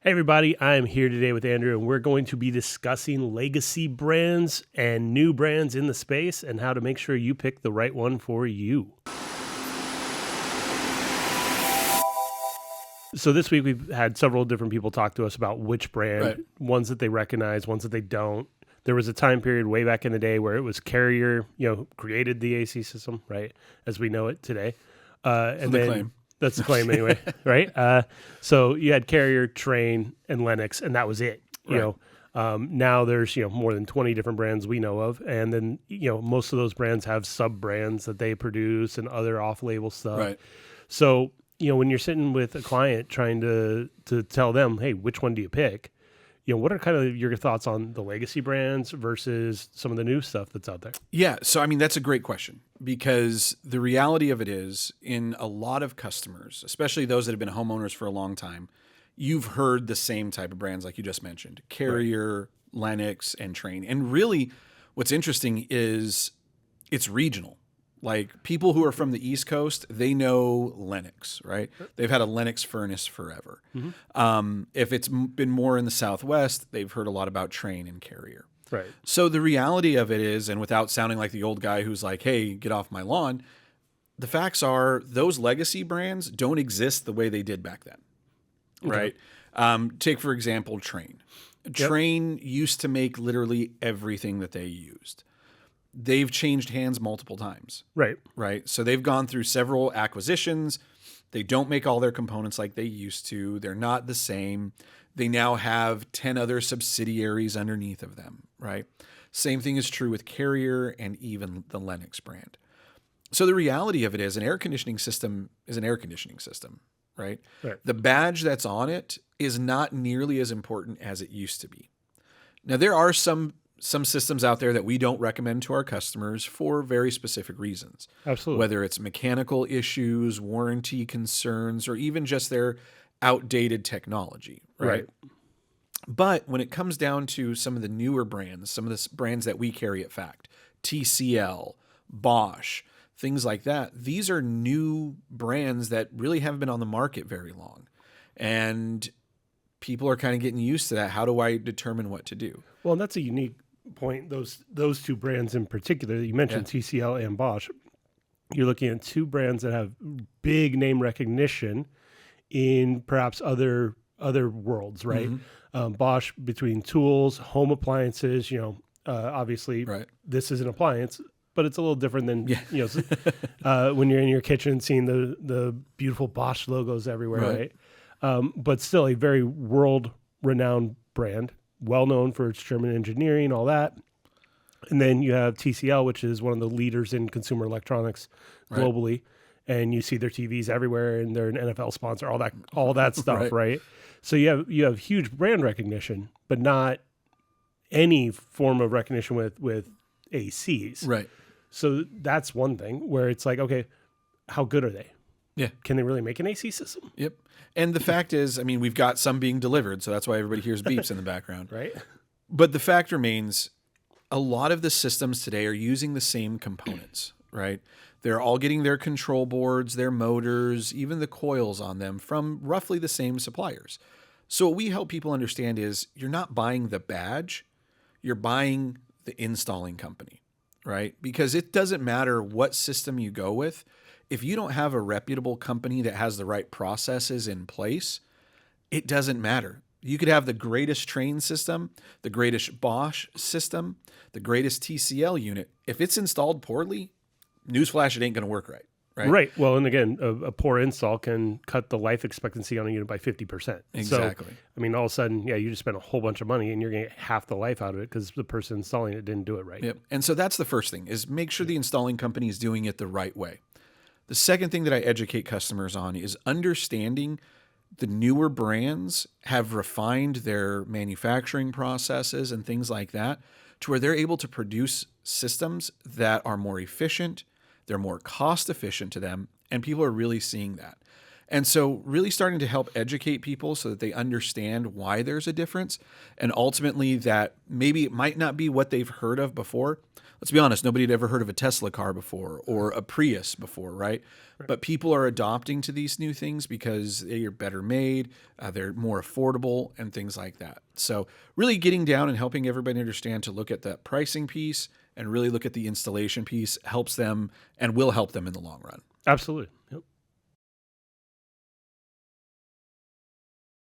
Hey everybody, I'm here today with Andrew, and we're going to be discussing legacy brands and new brands in the space and how to make sure you pick the right one for you. So this week we've had several different people talk to us about which brand, Right. ones that they recognize, ones that they don't. There was a time period way back in the day where it was Carrier, created the AC system, right, as we know it today. And the then claim. that's the claim anyway, right? So you had Carrier, Trane, and Lennox, and that was it. Right. Now there's more than 20 different brands we know of, and then most of those brands have sub brands that they produce and other off-label stuff. Right. So when you're sitting with a client trying to tell them, hey, which one do you pick? What are kind of your thoughts on the legacy brands versus some of the new stuff that's out there? Yeah. So, I mean, that's a great question because the reality of it is in a lot of customers, especially those that have been homeowners for a long time, you've heard the same type of brands like you just mentioned, Carrier, Lennox, and Trane. And really what's interesting is it's regional. Like people who are from the East Coast, they know Lennox, right? They've had a Lennox furnace forever. If it's been more in the Southwest, they've heard a lot about Trane and Carrier. Right. So the reality of it is, and without sounding like the old guy who's like, hey, get off my lawn, the facts are those legacy brands don't exist the way they did back then, right? Take, for example, Trane. Trane used to make literally everything that they used. They've changed hands multiple times. Right. So they've gone through several acquisitions. They don't make all their components like they used to. They're not the same. They now have 10 other subsidiaries underneath of them, right? Same thing is true with Carrier and even the Lennox brand. So the reality of it is an air conditioning system is an air conditioning system, right? The badge that's on it is not nearly as important as it used to be. Now, there are some systems out there that we don't recommend to our customers for very specific reasons. Absolutely. Whether it's mechanical issues, warranty concerns, or even just their outdated technology, right? But when it comes down to some of the newer brands, some of the brands that we carry at Fact, TCL, Bosch, things like that, these are new brands that really haven't been on the market very long. And people are kind of getting used to that. How do I determine what to do? Well, and that's a unique point. Those two brands in particular that you mentioned, TCL and Bosch, you're looking at two brands that have big name recognition in perhaps other worlds, right? Bosch between tools, home appliances, obviously this is an appliance, but it's a little different than when you're in your kitchen seeing the beautiful Bosch logos everywhere, right? But still a very world-renowned brand, well-known for its German engineering, all that. And then you have TCL, which is one of the leaders in consumer electronics globally. And you see their TVs everywhere, and they're an NFL sponsor, all that stuff, right? So you have huge brand recognition, but not any form of recognition with ACs. Right. So that's one thing where it's like, okay, how good are they? Yeah. Can they really make an AC system? Yep. And the fact is, I mean, we've got some being delivered, so that's why everybody hears beeps in the background. Right. But the fact remains, a lot of the systems today are using the same components, right? They're all getting their control boards, their motors, even the coils on them from roughly the same suppliers. So what we help people understand is you're not buying the badge, you're buying the installing company, right? Because it doesn't matter what system you go with. If you don't have a reputable company that has the right processes in place, it doesn't matter. You could have the greatest Trane system, the greatest Bosch system, the greatest TCL unit. If it's installed poorly, newsflash, it ain't going to work right. Right. Well, and again, a poor install can cut the life expectancy on a unit by 50%. Exactly. So, I mean, all of a sudden, you just spent a whole bunch of money and you're going to get half the life out of it because the person installing it didn't do it right. Yep. And so that's the first thing is make sure the installing company is doing it the right way. The second thing that I educate customers on is understanding the newer brands have refined their manufacturing processes and things like that to where they're able to produce systems that are more efficient, they're more cost efficient to them, and people are really seeing that. And so really starting to help educate people so that they understand why there's a difference, and ultimately that maybe it might not be what they've heard of before. Let's be honest, nobody had ever heard of a Tesla car before or a Prius before, right? But people are adopting to these new things because they are better made, they're more affordable, and things like that. So really getting down and helping everybody understand to look at that pricing piece and really look at the installation piece helps them and will help them in the long run. Absolutely. Yep.